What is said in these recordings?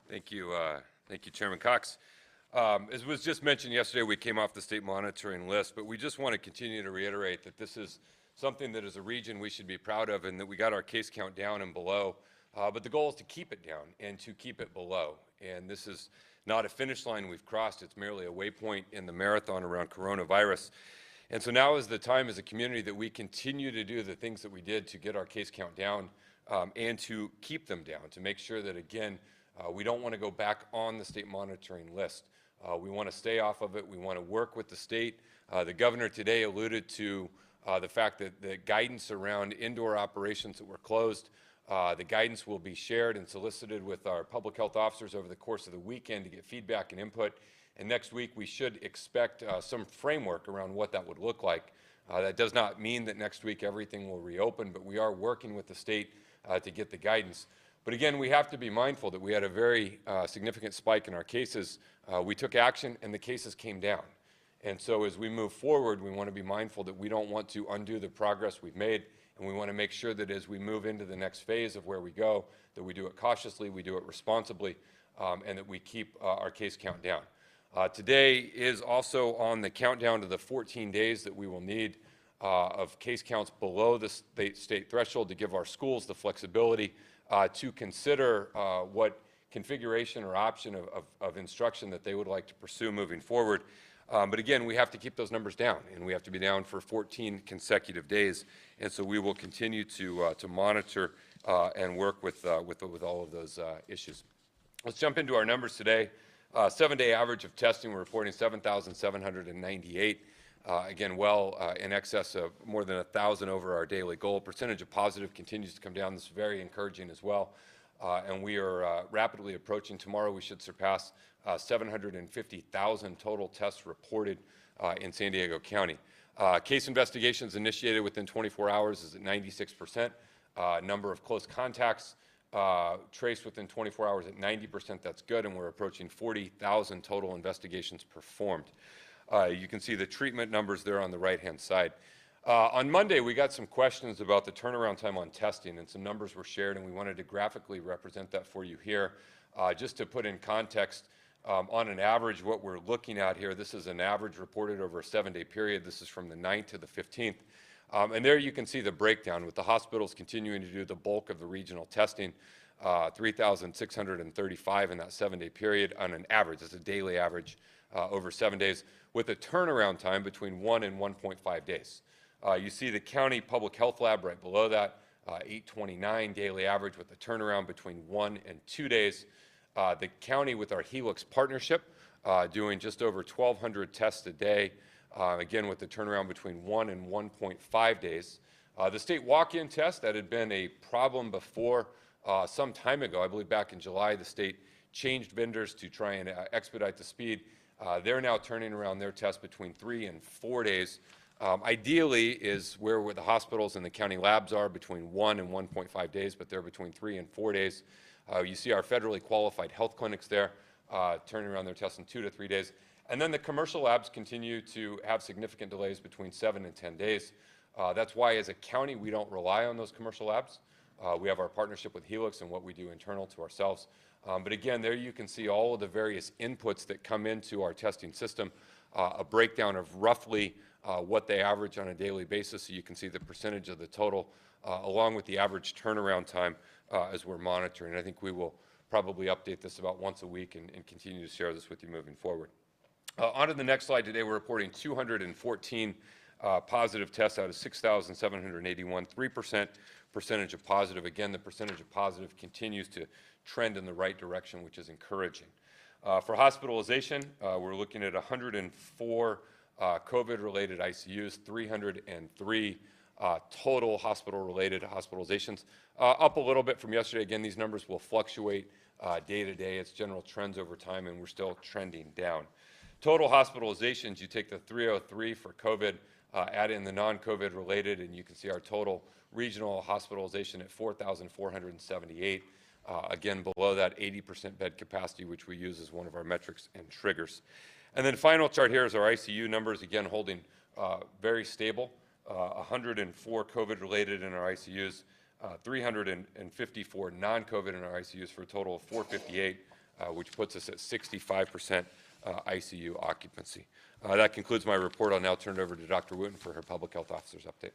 Thank you, Chairman Cox. As was just mentioned yesterday, we came off the state monitoring list, but we just want to continue to reiterate that this is something that as a region we should be proud of, and that we got our case count down and below. But the goal is to keep it down and to keep it below. And this is not a finish line we've crossed. It's merely a waypoint in the marathon around coronavirus. And so now is the time as a community that we continue to do the things that we did to get our case count down and to keep them down, to make sure that, again, we don't want to go back on the state monitoring list. We want to stay off of it. We want to work with the state. The governor today alluded to the fact that the guidance around indoor operations that were closed, the guidance will be shared and solicited with our public health officers over the course of the weekend to get feedback and input. And next week we should expect some framework around what that would look like. That does not mean that next week everything will reopen, but we are working with the state to get the guidance. But again, we have to be mindful that we had a very significant spike in our cases. We took action and the cases came down. And so as we move forward, we want to be mindful that we don't want to undo the progress we've made, and we want to make sure that as we move into the next phase of where we go, that we do it cautiously, we do it responsibly, and that we keep our case count down. Today is also on the countdown to the 14 days that we will need of case counts below the state threshold to give our schools the flexibility to consider what configuration or option of instruction that they would like to pursue moving forward. But again, we have to keep those numbers down, and we have to be down for 14 consecutive days. And so we will continue to monitor and work with all of those issues. Let's jump into our numbers today. 7-day average of testing, we're reporting 7,798. Again, well in excess of more than 1,000 over our daily goal. Percentage of positive continues to come down. This is very encouraging as well. And we are rapidly approaching. Tomorrow we should surpass 750,000 total tests reported in San Diego County. Case investigations initiated within 24 hours is at 96%. Number of close contacts traced within 24 hours at 90%. That's good, and we're approaching 40,000 total investigations performed. You can see the treatment numbers there on the right-hand side. On Monday, we got some questions about the turnaround time on testing, and some numbers were shared, and we wanted to graphically represent that for you here. Just to put in context, on an average, what we're looking at here, this is an average reported over a 7-day period. This is from the 9th to the 15th. And there you can see the breakdown with the hospitals continuing to do the bulk of the regional testing, 3,635 in that 7-day period on an average. It's a daily average over 7 days with a turnaround time between 1 and 1.5 days. You see the county public health lab right below that, 829 daily average with a turnaround between 1 and 2 days. The county with our Helix partnership doing just over 1,200 tests a day, again with the turnaround between 1 and 1.5 days. The state walk-in test, that had been a problem before some time ago. I believe back in July, the state changed vendors to try and expedite the speed. They're now turning around their test between 3 and 4 days. Ideally is where the hospitals and the county labs are, between 1 and 1.5 days, but they're between 3 and 4 days. You see our federally qualified health clinics there turning around their tests in 2 to 3 days. And then the commercial labs continue to have significant delays between 7 and 10 days. That's why as a county we don't rely on those commercial labs. We have our partnership with Helix and what we do internal to ourselves. But again, there you can see all of the various inputs that come into our testing system, a breakdown of roughly what they average on a daily basis, so you can see the percentage of the total, along with the average turnaround time as we're monitoring. I think we will probably update this about once a week and continue to share this with you moving forward. On to the next slide. Today we're reporting 214 positive tests out of 6,781, 3% percentage of positive. Again, the percentage of positive continues to trend in the right direction, which is encouraging. For hospitalization, we're looking at 104 COVID-related ICUs, 303 total hospital-related hospitalizations. Up a little bit from yesterday. Again, these numbers will fluctuate day to day. It's general trends over time, and we're still trending down. Total hospitalizations, you take the 303 for COVID, add in the non-COVID related, and you can see our total regional hospitalization at 4,478. Again, below that 80% bed capacity, which we use as one of our metrics and triggers. And then final chart here is our ICU numbers, again holding very stable. 104 COVID related in our ICUs, 354 non-COVID in our ICUs for a total of 458. which puts us at 65% ICU occupancy. That concludes my report. I'll now turn it over to Dr. Wooten for her Public Health Officer's update.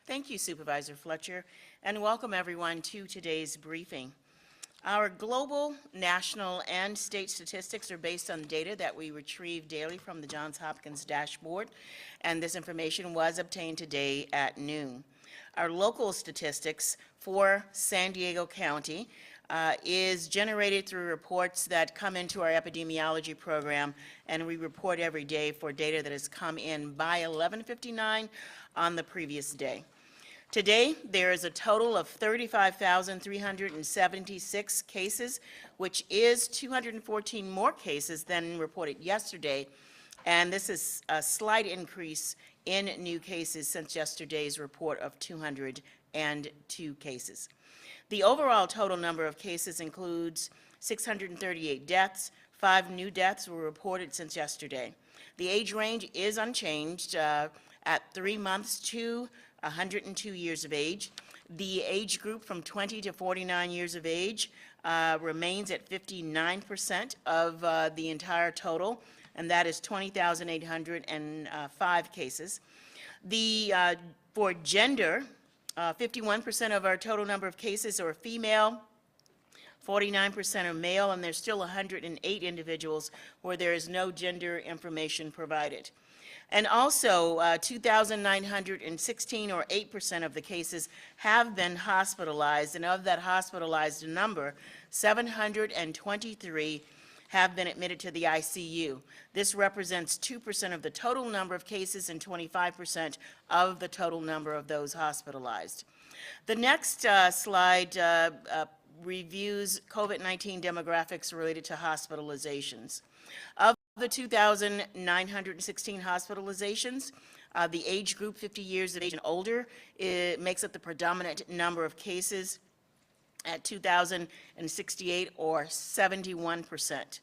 Thank you, Supervisor Fletcher, and welcome everyone to today's briefing. Our global, national, and state statistics are based on data that we retrieve daily from the Johns Hopkins dashboard, and this information was obtained today at noon. Our local statistics for San Diego County is generated through reports that come into our epidemiology program, and we report every day for data that has come in by 11:59 on the previous day. Today, there is a total of 35,376 cases, which is 214 more cases than reported yesterday, and this is a slight increase in new cases since yesterday's report of 202 cases. The overall total number of cases includes 638 deaths. 5 new deaths were reported since yesterday. The age range is unchanged at 3 months to 102 years of age. The age group from 20 to 49 years of age remains at 59% of the entire total, and that is 20,805 cases. For gender, 51% of our total number of cases are female, 49% are male, and there's still 108 individuals where there is no gender information provided. And also, 2,916, or 8% of the cases, have been hospitalized, and of that hospitalized number, 723 have been admitted to the ICU. This represents 2% of the total number of cases and 25% of the total number of those hospitalized. The next slide reviews COVID-19 demographics related to hospitalizations. Of the 2,916 hospitalizations, the age group 50 years of age and older makes up the predominant number of cases at 2,068, or 71%.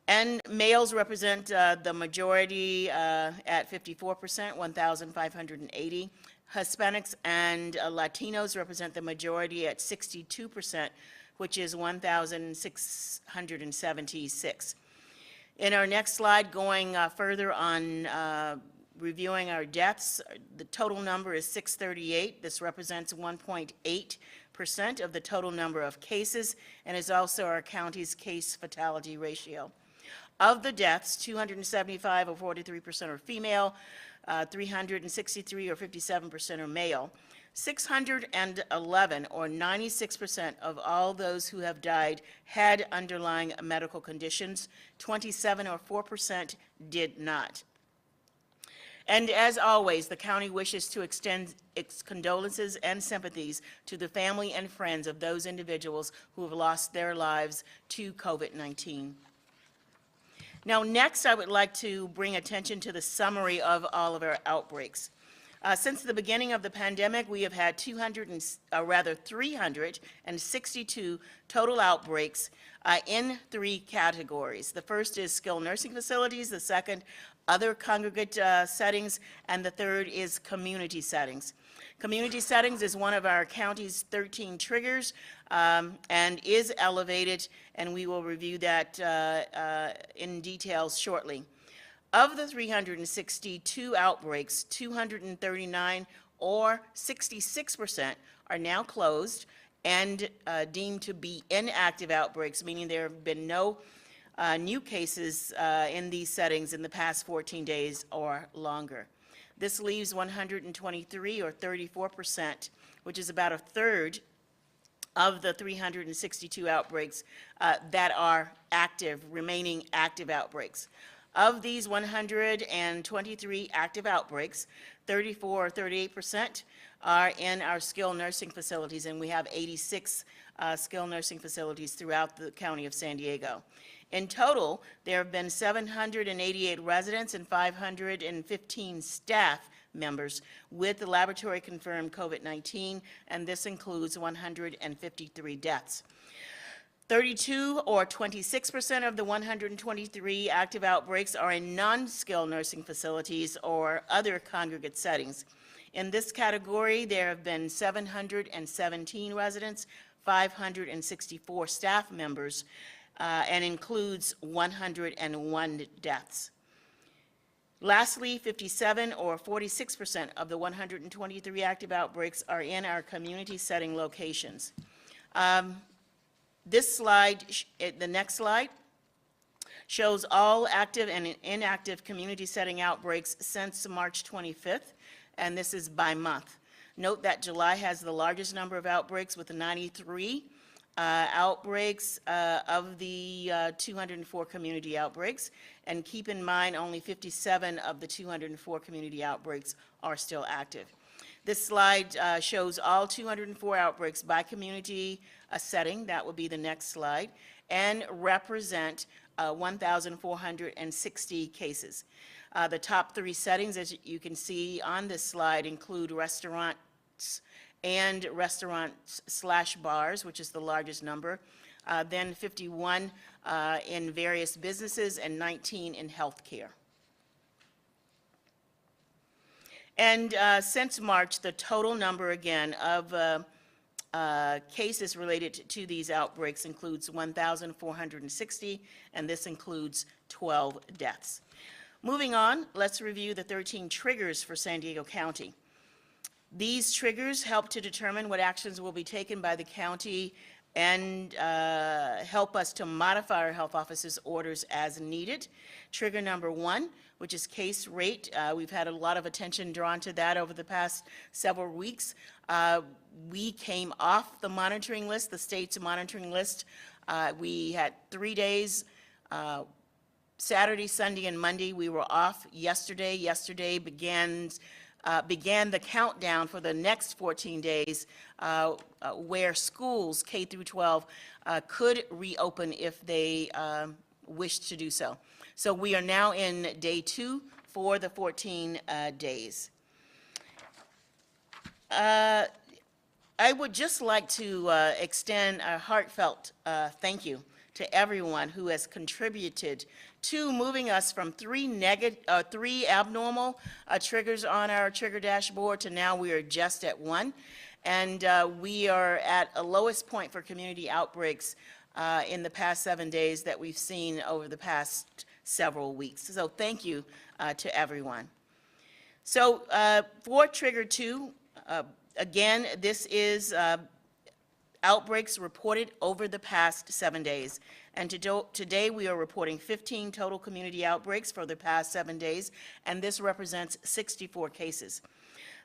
And males represent the majority at 54%, 1,580. Hispanics and Latinos represent the majority at 62%, which is 1,676. In our next slide, going further on reviewing our deaths, the total number is 638. This represents 1.8% of the total number of cases and is also our county's case fatality ratio. Of the deaths, 275, or 43%, are female, 363, or 57%, are male. 611, or 96% of all those who have died had underlying medical conditions. 27, or 4%, did not. And as always, the county wishes to extend its condolences and sympathies to the family and friends of those individuals who have lost their lives to COVID-19. Now, next, I would like to bring attention to the summary of all of our outbreaks. Since the beginning of the pandemic, we have had 362 total outbreaks in 3 categories. The first is skilled nursing facilities, the second, other congregate settings, and the third is community settings. Community settings is one of our county's 13 triggers and is elevated, and we will review that in details shortly. Of the 362 outbreaks, 239, or 66%, are now closed and deemed to be inactive outbreaks, meaning there have been no new cases in these settings in the past 14 days or longer. This leaves 123, or 34%, which is about a third of the 362 outbreaks that are active, remaining active outbreaks. Of these 123 active outbreaks, 34 or 38% are in our skilled nursing facilities, and we have 86 skilled nursing facilities throughout the county of San Diego. In total, there have been 788 residents and 515 staff members with the laboratory-confirmed COVID-19, and this includes 153 deaths. 32 or 26% of the 123 active outbreaks are in non-skilled nursing facilities or other congregate settings. In this category, there have been 717 residents, 564 staff members, and includes 101 deaths. Lastly, 57 or 46% of the 123 active outbreaks are in our community setting locations. This slide, the next slide, shows all active and inactive community setting outbreaks since March 25th, and this is by month. Note that July has the largest number of outbreaks with 93 outbreaks of the 204 community outbreaks, and keep in mind only 57 of the 204 community outbreaks are still active. This slide shows all 204 outbreaks by community setting, that will be the next slide, and represent 1,460 cases. The top 3 settings, as you can see on this slide, include restaurants and restaurants/bars, which is the largest number, then 51 in various businesses and 19 in healthcare. And since March, the total number again of cases related to these outbreaks includes 1,460, and this includes 12 deaths. Moving on, let's review the 13 triggers for San Diego County. These triggers help to determine what actions will be taken by the county and help us to modify our health office's orders as needed. Trigger number 1, which is case rate. We've had a lot of attention drawn to that over the past several weeks. We came off the monitoring list, the state's monitoring list. We had 3 days, Saturday, Sunday, and Monday. We were off yesterday. Yesterday began the countdown for the next 14 days where schools, K through 12, could reopen if they wished to do so. So we are now in day 2 for the 14 days. I would just like to extend a heartfelt thank you to everyone who has contributed to moving us from 3 abnormal triggers on our trigger dashboard to now we are just at 1. And we are at a lowest point for community outbreaks in the past 7 days that we've seen over the past several weeks. So thank you to everyone. So for trigger 2, again, this is outbreaks reported over the past 7 days. And today we are reporting 15 total community outbreaks for the past 7 days, and this represents 64 cases.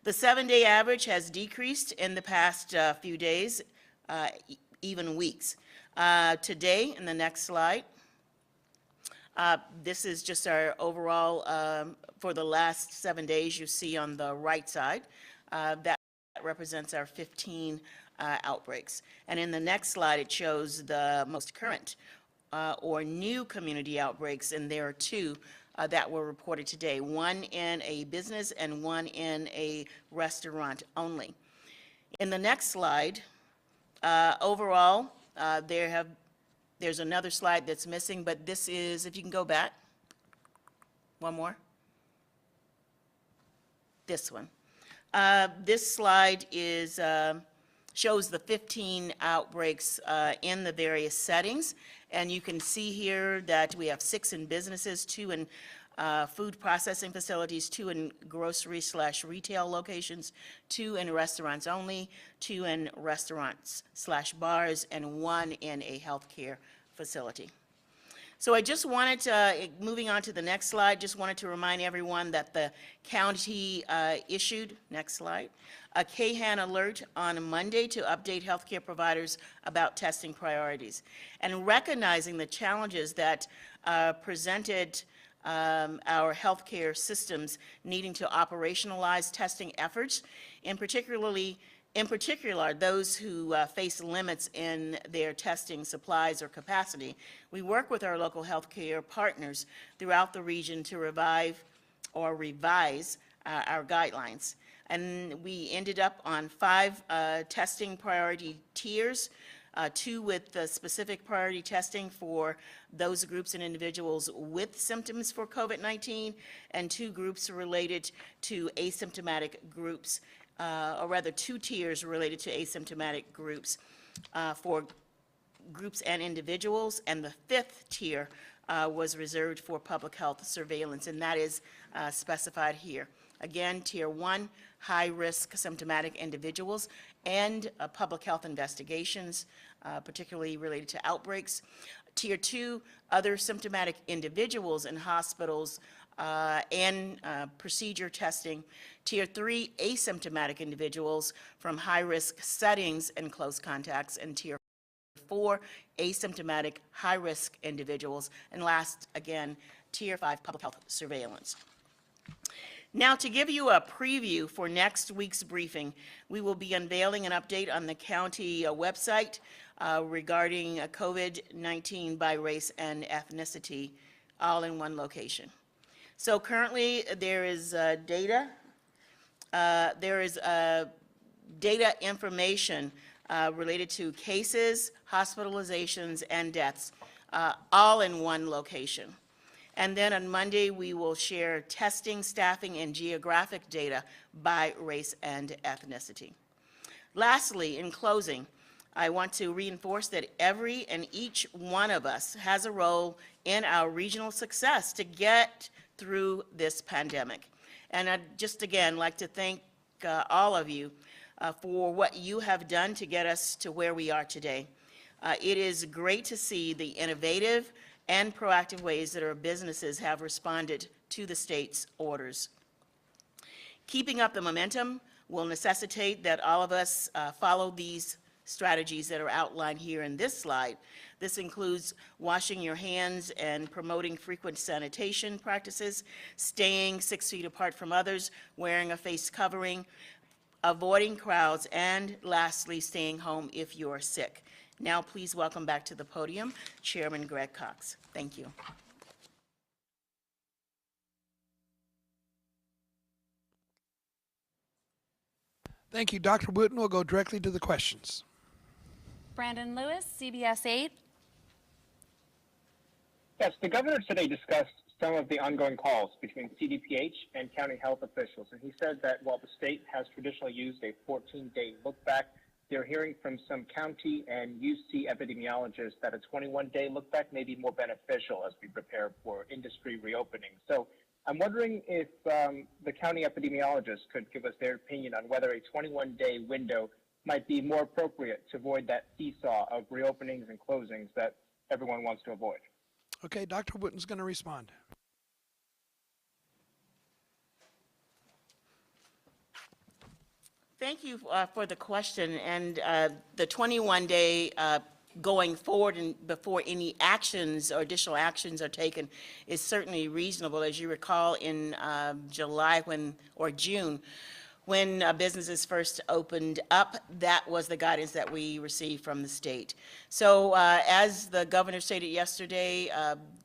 The 7-day average has decreased in the past few days, even weeks. Today, in the next slide, this is just our overall, for the last 7 days, you see on the right side, that represents our 15 outbreaks. And in the next slide, it shows the most current or new community outbreaks, and there are 2 that were reported today, 1 in a business and 1 in a restaurant only. In the next slide, overall, there's another slide that's missing, but this is, if you can go back, one more. This one. This slide is shows the 15 outbreaks in the various settings, and you can see here that we have 6 in businesses, 2 in food processing facilities, 2 in grocery/retail locations, 2 in restaurants only, 2 in restaurants/bars, and 1 in a healthcare facility. So I just wanted to, moving on to the next slide, just wanted to remind everyone that the county issued, next slide, a KHAN alert on Monday to update healthcare providers about testing priorities. And recognizing the challenges that presented our healthcare systems needing to operationalize testing efforts, in particular, those who face limits in their testing supplies or capacity, we work with our local healthcare partners throughout the region to revise our guidelines. And we ended up on 5 testing priority tiers. 2 with specific priority testing for those groups and individuals with symptoms for COVID-19, and 2 groups related to asymptomatic groups, or rather 2 tiers related to asymptomatic groups for groups and individuals, and the 5th tier was reserved for public health surveillance, and that is specified here. Again, Tier 1, high-risk symptomatic individuals and public health investigations, particularly related to outbreaks. Tier 2, other symptomatic individuals in hospitals and procedure testing. Tier 3, asymptomatic individuals from high-risk settings and close contacts. And Tier 4, asymptomatic high-risk individuals. And last, again, Tier 5, public health surveillance. Now, to give you a preview for next week's briefing, we will be unveiling an update on the county website regarding COVID-19 by race and ethnicity, all in one location. So currently, there is data information related to cases, hospitalizations, and deaths, all in one location. And then on Monday, we will share testing, staffing, and geographic data by race and ethnicity. Lastly, in closing, I want to reinforce that every and each one of us has a role in our regional success to get through this pandemic. And I'd just again like to thank all of you for what you have done to get us to where we are today. It is great to see the innovative and proactive ways that our businesses have responded to the state's orders. Keeping up the momentum will necessitate that all of us follow these strategies that are outlined here in this slide. This includes washing your hands and promoting frequent sanitation practices, staying 6 feet apart from others, wearing a face covering, avoiding crowds, and lastly, staying home if you are sick. Now, please welcome back to the podium Chairman Greg Cox. Thank you. Thank you, Dr. Wooten. We'll go directly to the questions. Brandon Lewis, CBS 8. Yes, the governor today discussed some of the ongoing calls between CDPH and county health officials, and he said that while the state has traditionally used a 14-day look-back, they're hearing from some county and UC epidemiologists that a 21-day look-back may be more beneficial as we prepare for industry reopening. So I'm wondering if the county epidemiologists could give us their opinion on whether a 21-day window might be more appropriate to avoid that seesaw of reopenings and closings that everyone wants to avoid. Okay, Dr. Wooten's going to respond. Thank you for the question. And the 21-day going forward and before any actions or additional actions are taken is certainly reasonable. As you recall, in July or June, when businesses first opened up, that was the guidance that we received from the state. So as the governor stated yesterday,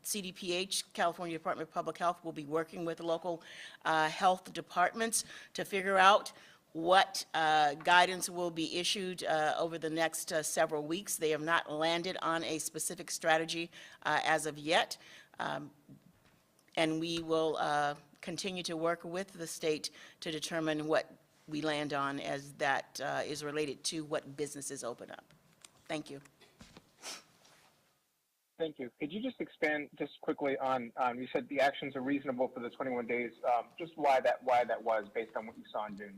CDPH, California Department of Public Health, will be working with local health departments to figure out what guidance will be issued over the next several weeks. They have not landed on a specific strategy as of yet, and we will continue to work with the state to determine what we land on as that is related to what businesses open up. Thank you. Thank you. Could you just expand just quickly on you said the actions are reasonable for the 21 days, just why that was based on what you saw in June?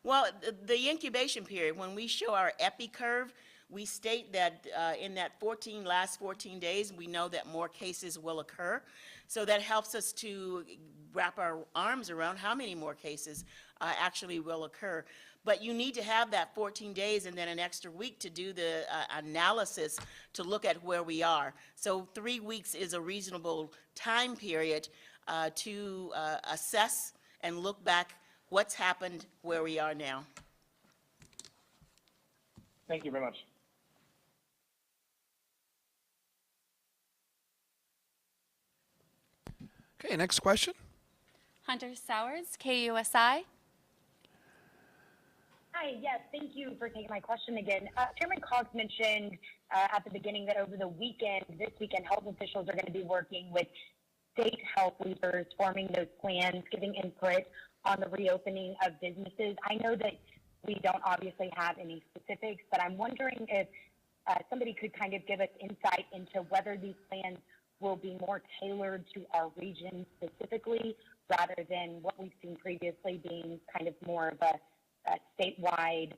Well, the incubation period, when we show our epi curve, we state that in that last 14 days, we know that more cases will occur. So that helps us to wrap our arms around how many more cases actually will occur. But you need to have that 14 days and then an extra week to do the analysis to look at where we are. So 3 weeks is a reasonable time period to assess and look back what's happened where we are now. Thank you very much. Okay, next question. Hunter Sowers, KUSI. Hi, yes, thank you for taking my question again. Chairman Cox mentioned at the beginning that over the weekend, this weekend, health officials are going to be working with state health leaders, forming those plans, giving input on the reopening of businesses. I know that we don't obviously have any specifics, but I'm wondering if somebody could kind of give us insight into whether these plans will be more tailored to our region specifically, rather than what we've seen previously being kind of more of a statewide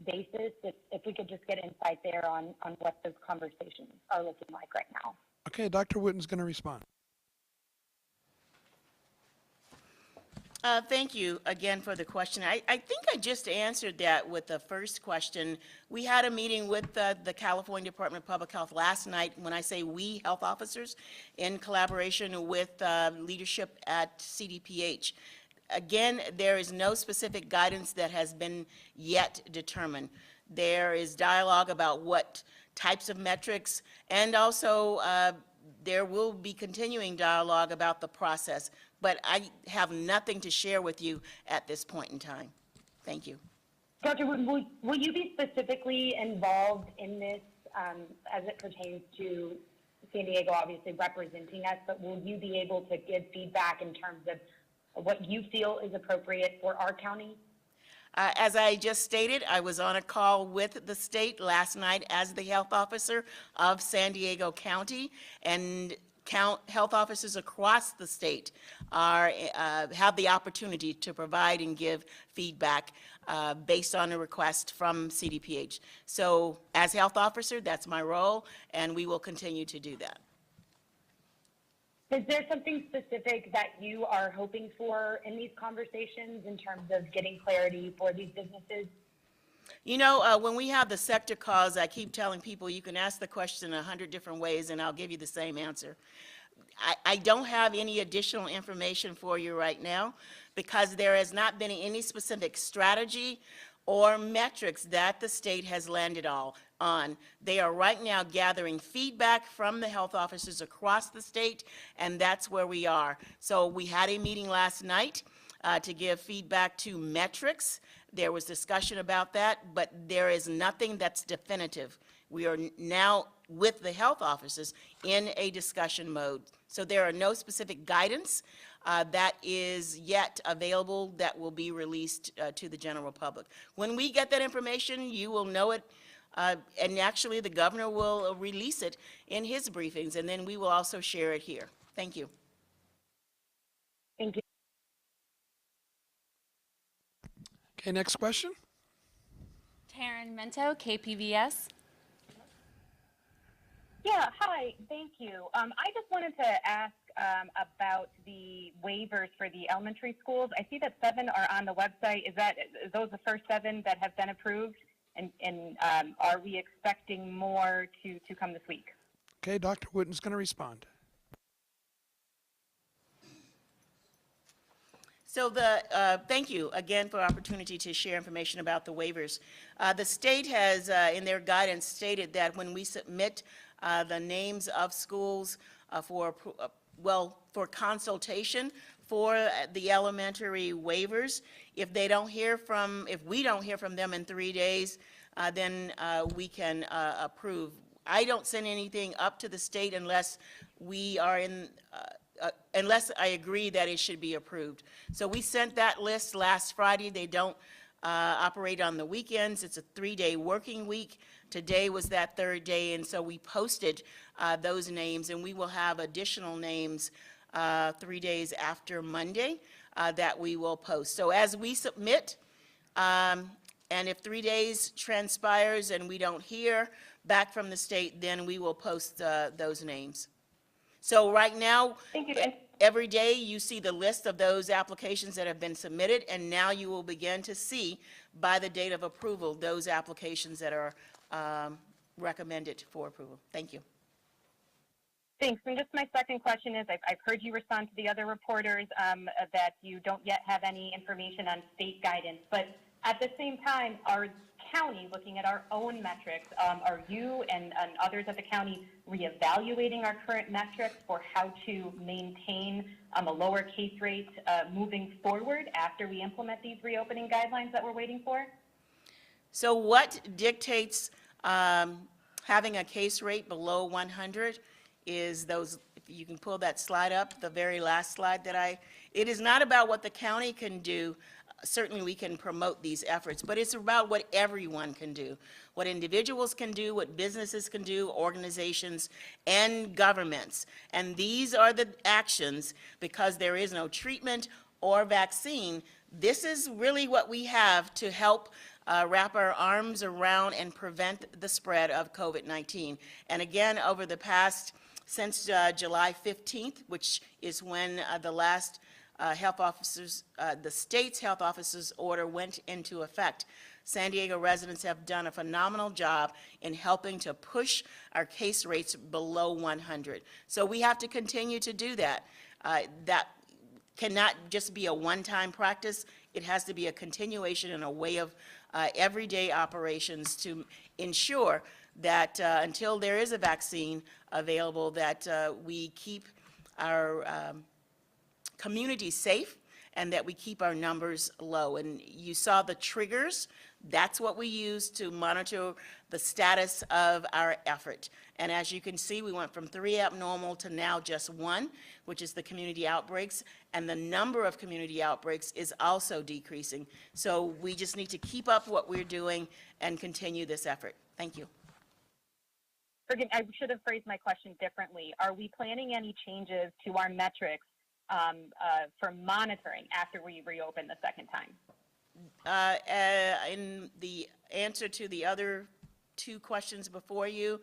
basis. If we could just get insight there on what those conversations are looking like right now. Okay, Dr. Witten's going to respond. Thank you again for the question. I think I just answered that with the first question. We had a meeting with the California Department of Public Health last night. When I say we, health officers, in collaboration with leadership at CDPH. Again, there is no specific guidance that has been yet determined. There is dialogue about what types of metrics, and also there will be continuing dialogue about the process. But I have nothing to share with you at this point in time. Thank you. Dr. Wood, will you be specifically involved in this as it pertains to San Diego, obviously representing us, but will you be able to give feedback in terms of what you feel is appropriate for our county? As I just stated, I was on a call with the state last night as the health officer of San Diego County, and health officers across the state have the opportunity to provide and give feedback based on a request from CDPH. So as health officer, that's my role, and we will continue to do that. Is there something specific that you are hoping for in these conversations in terms of getting clarity for these businesses? You know, when we have the sector calls, I keep telling people you can ask the question 100 different ways and I'll give you the same answer. I don't have any additional information for you right now because there has not been any specific strategy or metrics that the state has landed on. They are right now gathering feedback from the health officers across the state, and that's where we are. So we had a meeting last night to give feedback to metrics. There was discussion about that, but there is nothing that's definitive. We are now with the health officers in a discussion mode. So there are no specific guidance that is yet available that will be released to the general public. When we get that information, you will know it, and actually the governor will release it in his briefings, and then we will also share it here. Thank you. Thank you. Okay, next question. Taryn Mento, KPVS. Yeah, hi, thank you. I just wanted to ask about the waivers for the elementary schools. I see that 7 are on the website. Is those the first 7 that have been approved? And are we expecting more to come this week? Okay, Dr. Witten's going to respond. So thank you again for the opportunity to share information about the waivers. The state has, in their guidance, stated that when we submit the names of schools for consultation for the elementary waivers, if we don't hear from them in 3 days, then we can approve. I don't send anything up to the state unless we are unless I agree that it should be approved. So we sent that list last Friday. They don't operate on the weekends. It's a 3-day working week. Today was that 3rd day, and so we posted those names, and we will have additional names 3 days after Monday that we will post. So as we submit, and if 3 days transpires and we don't hear back from the state, then we will post those names. So right now, Thank you. every day you see the list of those applications that have been submitted, and now you will begin to see, by the date of approval, those applications that are recommended for approval. Thank you. Thanks. And just my second question is, I've heard you respond to the other reporters that you don't yet have any information on state guidance, but at the same time, our county, looking at our own metrics, are you and others at the county reevaluating our current metrics for how to maintain a lower case rate moving forward after we implement these reopening guidelines that we're waiting for? So what dictates having a case rate below 100 is those, if you can pull that slide up, the very last slide it is not about what the county can do. Certainly we can promote these efforts, but it's about what everyone can do, what individuals can do, what businesses can do, organizations, and governments. And these are the actions, because there is no treatment or vaccine. This is really what we have to help wrap our arms around and prevent the spread of COVID-19. And again, over the past, since July 15th, which is when the last health officers, the state's health officers order went into effect, San Diego residents have done a phenomenal job in helping to push our case rates below 100. So we have to continue to do that. That cannot just be a one-time practice. It has to be a continuation and a way of everyday operations to ensure that until there is a vaccine available, that we keep our community safe and that we keep our numbers low. And you saw the triggers. That's what we use to monitor the status of our effort. And as you can see, we went from 3 abnormal to now just 1, which is the community outbreaks. And the number of community outbreaks is also decreasing. So we just need to keep up what we're doing and continue this effort. Thank you. Forgive, I should have phrased my question differently. Are we planning any changes to our metrics for monitoring after we reopen the second time? In the answer to the other 2 questions before you,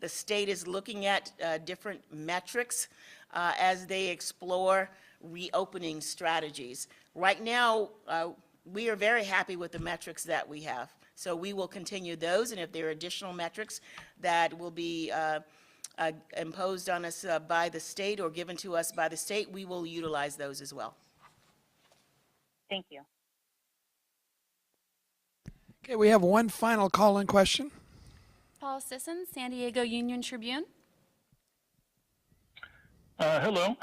the state is looking at different metrics as they explore reopening strategies. Right now, we are very happy with the metrics that we have. So we will continue those, and if there are additional metrics that will be imposed on us by the state or given to us by the state, we will utilize those as well. Thank you. Okay, we have one final call-in question. Paul Sisson, San Diego Union Tribune. Hello.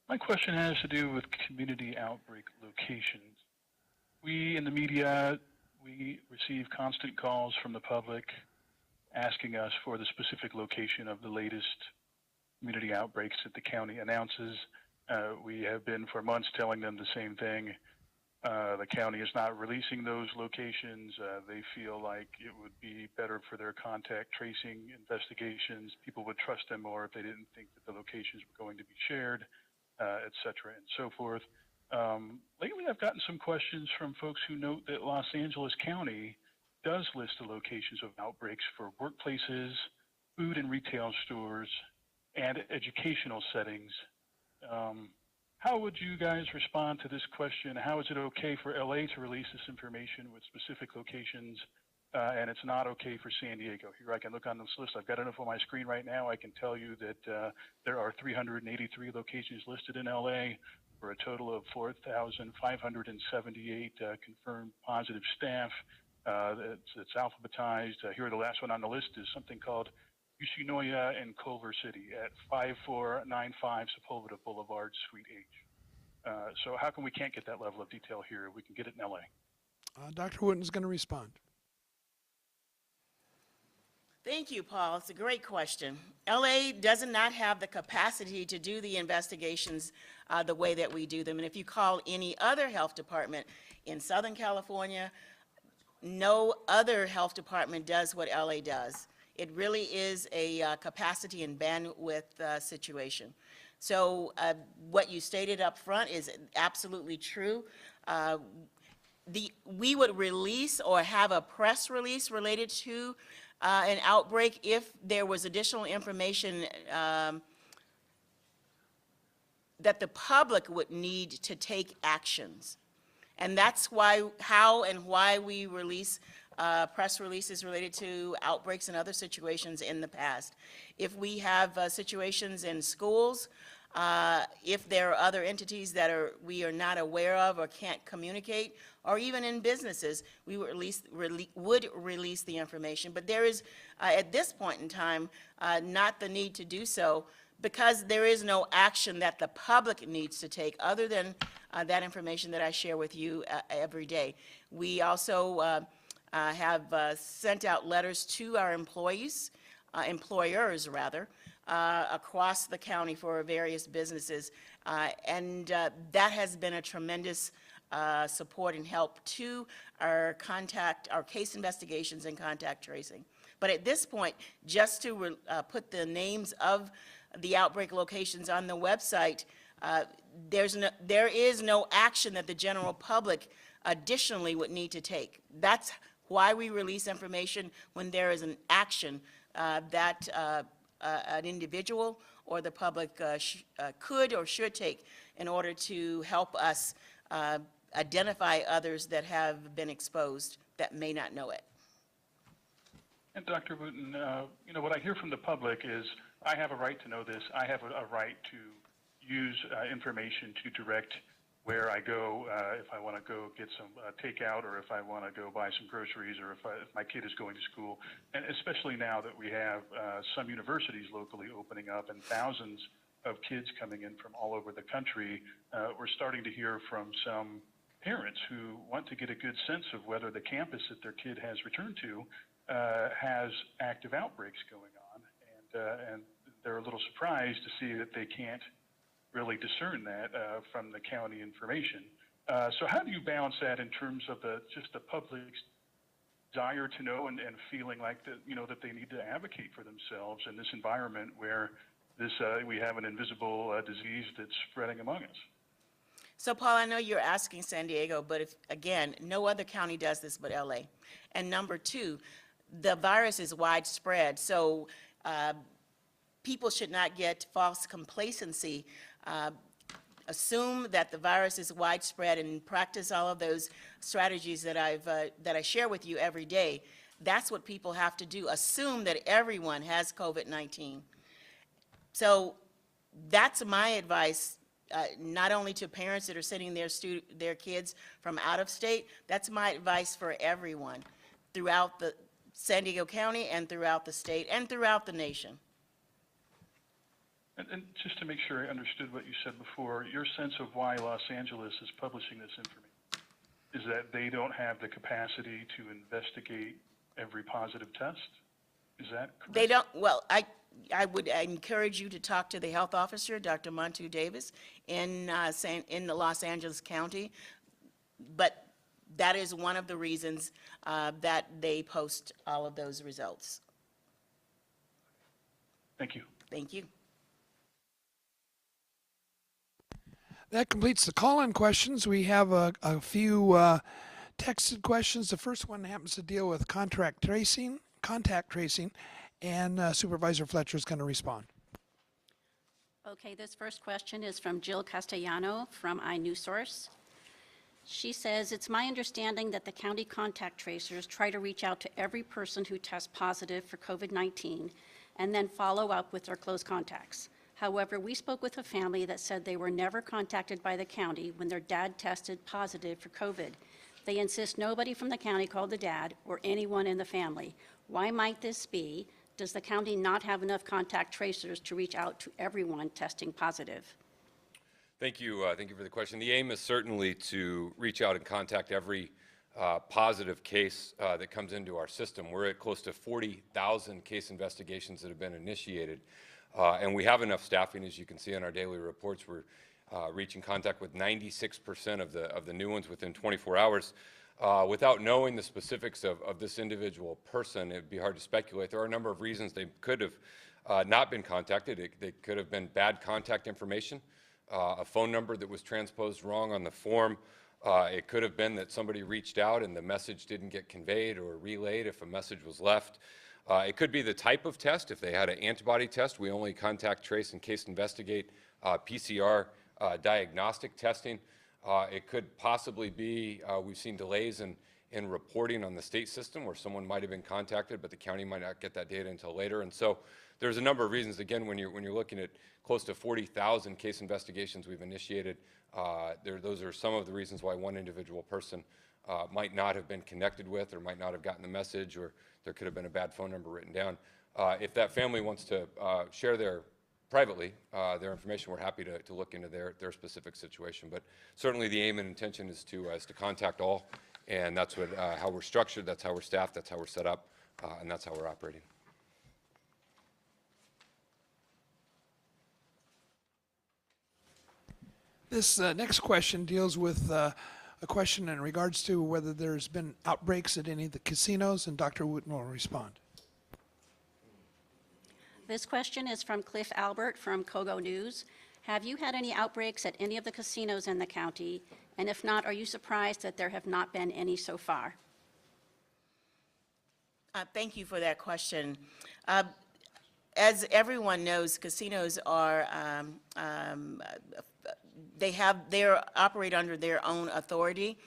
My question has to do with community outbreak locations. We in the media, we receive constant calls from the public asking us for the specific location of the latest community outbreaks that the county announces. We have been for months telling them the same thing. The county is not releasing those locations. They feel like it would be better for their contact tracing investigations. People would trust them more if they didn't think that the locations were going to be shared, et cetera, and so forth. Lately, I've gotten some questions from folks who note that Los Angeles County does list the locations of outbreaks for workplaces, food and retail stores, and educational settings. How would you guys respond to this question? How is it okay for LA to release this information with specific locations, and it's not okay for San Diego? Here, I can look on this list. I've got enough on my screen right now. I can tell you that there are 383 locations listed in LA for a total of 4,578 confirmed positive staff. It's alphabetized. Here, the last one on the list is something called Yoshinoya in Culver City at 5495 Sepulveda Boulevard, Suite H. So how come we can't get that level of detail here? We can get it in LA. Dr. Wooten's going to respond. Thank you, Paul. It's a great question. LA does not have the capacity to do the investigations the way that we do them. And if you call any other health department in Southern California, no other health department does what LA does. It really is a capacity and bandwidth situation. So what you stated up front is absolutely true. We would release or have a press release related to an outbreak if there was additional information that the public would need to take actions. And that's how and why we release press releases related to outbreaks and other situations in the past. If we have situations in schools, if there are other entities that we are not aware of or can't communicate, or even in businesses, we would release the information. But there is, at this point in time, not the need to do so, because there is no action that the public needs to take other than that information that I share with you every day. We also have sent out letters to our employers rather, across the county for various businesses. And that has been a tremendous support and help to our case investigations and contact tracing. But at this point, just to put the names of the outbreak locations on the website, there is no action that the general public additionally would need to take. That's why we release information when there is an action that an individual or the public could or should take in order to help us identify others that have been exposed that may not know it. And Dr. Wooten, what I hear from the public is, I have a right to know this. I have a right to use information to direct where I go if I want to go get some takeout, or if I want to go buy some groceries, or if my kid is going to school. And especially now that we have some universities locally opening up and thousands of kids coming in from all over the country, we're starting to hear from some parents who want to get a good sense of whether the campus that their kid has returned to has active outbreaks going on, and they're a little surprised to see that they can't really discern that from the county information. So how do you balance that in terms of just the public's desire to know and feeling like that, that they need to advocate for themselves in this environment where we have an invisible disease that's spreading among us? So, Paul, I know you're asking San Diego, but again, no other county does this but LA. And number two, the virus is widespread, so people should not get false complacency. Assume that the virus is widespread and practice all of those strategies that I share with you every day. That's what people have to do. Assume that everyone has COVID-19. So that's my advice. Not only to parents that are sending their kids from out of state, that's my advice for everyone throughout the San Diego County and throughout the state and throughout the nation. And just to make sure I understood what you said before, your sense of why Los Angeles is publishing this information is that they don't have the capacity to investigate every positive test? Is that correct? They don't, well, I would encourage you to talk to the health officer, Dr. Montu Davis, in the Los Angeles County. But that is one of the reasons that they post all of those results. Thank you. Thank you. That completes the call-in questions. We have a few texted questions. The first one happens to deal with contact tracing, and Supervisor Fletcher is going to respond. Okay, this first question is from Jill Castellano from iNewsSource. She says, it's my understanding that the county contact tracers try to reach out to every person who tests positive for COVID-19 and then follow up with their close contacts. However, we spoke with a family that said they were never contacted by the county when their dad tested positive for COVID. They insist nobody from the county called the dad or anyone in the family. Why might this be? Does the county not have enough contact tracers to reach out to everyone testing positive? Thank you. Thank you for the question. The aim is certainly to reach out and contact every positive case that comes into our system. We're at close to 40,000 case investigations that have been initiated. And we have enough staffing, as you can see on our daily reports. We're reaching contact with 96% of the new ones within 24 hours. Without knowing the specifics of this individual person, it'd be hard to speculate. There are a number of reasons they could have not been contacted. They could have been bad contact information, a phone number that was transposed wrong on the form. It could have been that somebody reached out and the message didn't get conveyed or relayed if a message was left. It could be the type of test. If they had an antibody test, we only contact trace and case investigate PCR diagnostic testing. It could possibly be, we've seen delays in reporting on the state system where someone might have been contacted, but the county might not get that data until later. And so there's a number of reasons. Again, when you're looking at close to 40,000 case investigations we've initiated, those are some of the reasons why one individual person might not have been connected with or might not have gotten the message, or there could have been a bad phone number written down. If that family wants to share privately their information, we're happy to look into their specific situation. But certainly the aim and intention is to contact all And that's what, how we're structured, that's how we're staffed, that's how we're set up, and that's how we're operating. This next question deals with a question in regards to whether there's been outbreaks at any of the casinos, and Dr. Wooten will respond. This question is from Cliff Albert from Kogo News. Have you had any outbreaks at any of the casinos in the county? And if not, are you surprised that there have not been any so far? Thank you for that question. As everyone knows, casinos are, they operate under their own authority,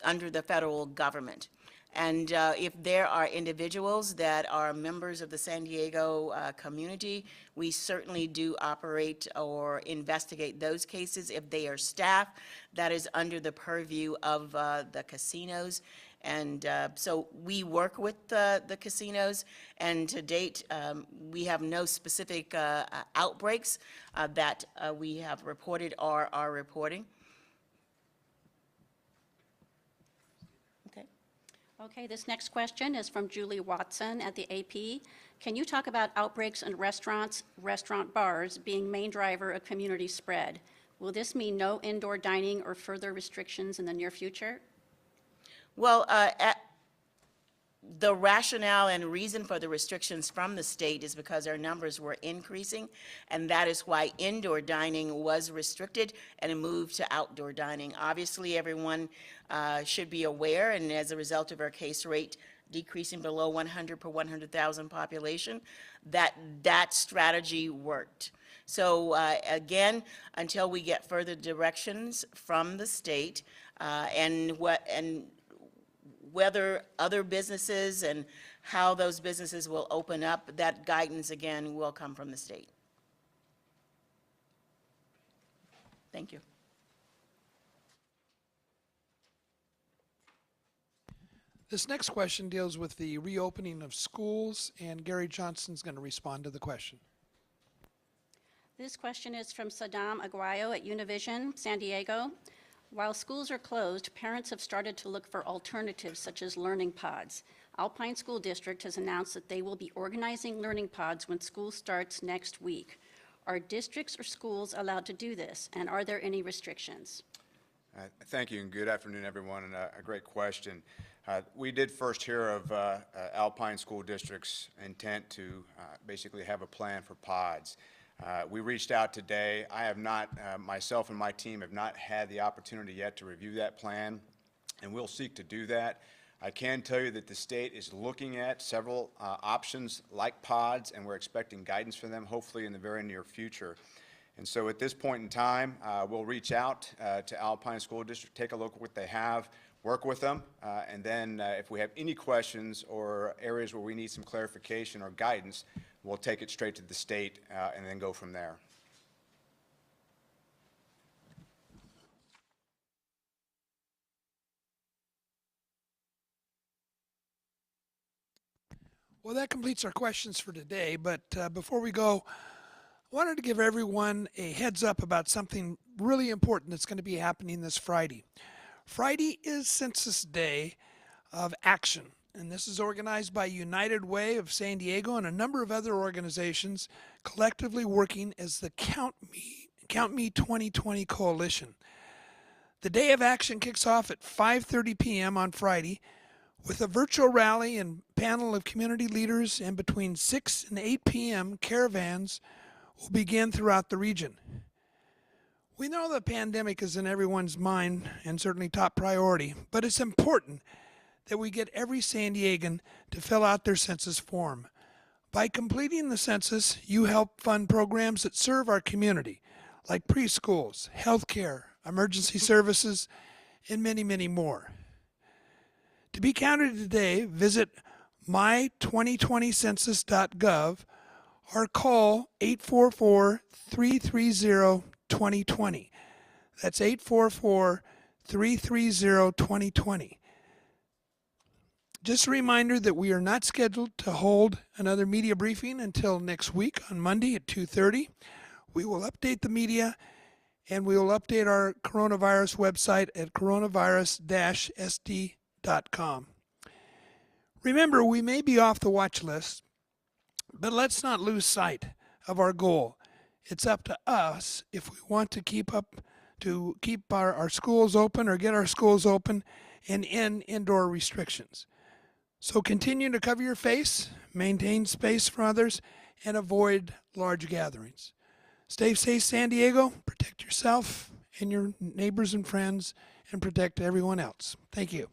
under the federal government. And if there are individuals that are members of the San Diego community, we certainly do operate or investigate those cases. If they are staff, that is under the purview of the casinos. And so we work with the casinos, and to date, we have no specific outbreaks that we have reported or are reporting. Okay, this next question is from Julie Watson at the AP. Can you talk about outbreaks in restaurants, restaurant bars being main driver of community spread? Will this mean no indoor dining or further restrictions in the near future? Well, the rationale and reason for the restrictions from the state is because our numbers were increasing, and that is why indoor dining was restricted and moved to outdoor dining. Obviously, everyone should be aware, and as a result of our case rate decreasing below 100 per 100,000 population, that strategy worked. So again, until we get further directions from the state and whether other businesses and how those businesses will open up, that guidance again will come from the state. Thank you. This next question deals with the reopening of schools, and Gary Johnson's going to respond to the question. This question is from Saddam Aguayo at Univision, San Diego. While schools are closed, parents have started to look for alternatives such as learning pods. Alpine School District has announced that they will be organizing learning pods when school starts next week. Are districts or schools allowed to do this, and are there any restrictions? Thank you, and good afternoon, everyone, and a great question. We did first hear of Alpine School District's intent to basically have a plan for pods. We reached out today. I have not, myself and my team have not had the opportunity yet to review that plan, and we'll seek to do that. I can tell you that the state is looking at several options like pods, and we're expecting guidance from them, hopefully in the very near future. And so at this point in time, we'll reach out to Alpine School District, take a look at what they have, work with them, and then if we have any questions or areas where we need some clarification or guidance, we'll take it straight to the state and then go from there. Well, that completes our questions for today, but before we go, I wanted to give everyone a heads up about something really important that's going to be happening this Friday. Friday is Census Day of Action, and this is organized by United Way of San Diego and a number of other organizations collectively working as the Count Me 2020 Coalition. The Day of Action kicks off at 5:30 p.m. on Friday with a virtual rally and panel of community leaders, and between 6 and 8 p.m. caravans will begin throughout the region. We know the pandemic is in everyone's mind and certainly top priority, but it's important that we get every San Diegan to fill out their census form. By completing the census, you help fund programs that serve our community, like preschools, healthcare, emergency services, and many, many more. To be counted today, visit my2020census.gov or call 844-330-2020. That's 844-330-2020. Just a reminder that we are not scheduled to hold another media briefing until next week on Monday at 2:30. We will update the media and we will update our coronavirus website at coronavirus-sd.com. Remember, we may be off the watch list, but let's not lose sight of our goal. It's up to us if we want to keep our schools open or get our schools open and end indoor restrictions. So continue to cover your face, maintain space for others, and avoid large gatherings. Stay safe, San Diego. Protect yourself and your neighbors and friends, and protect everyone else. Thank you.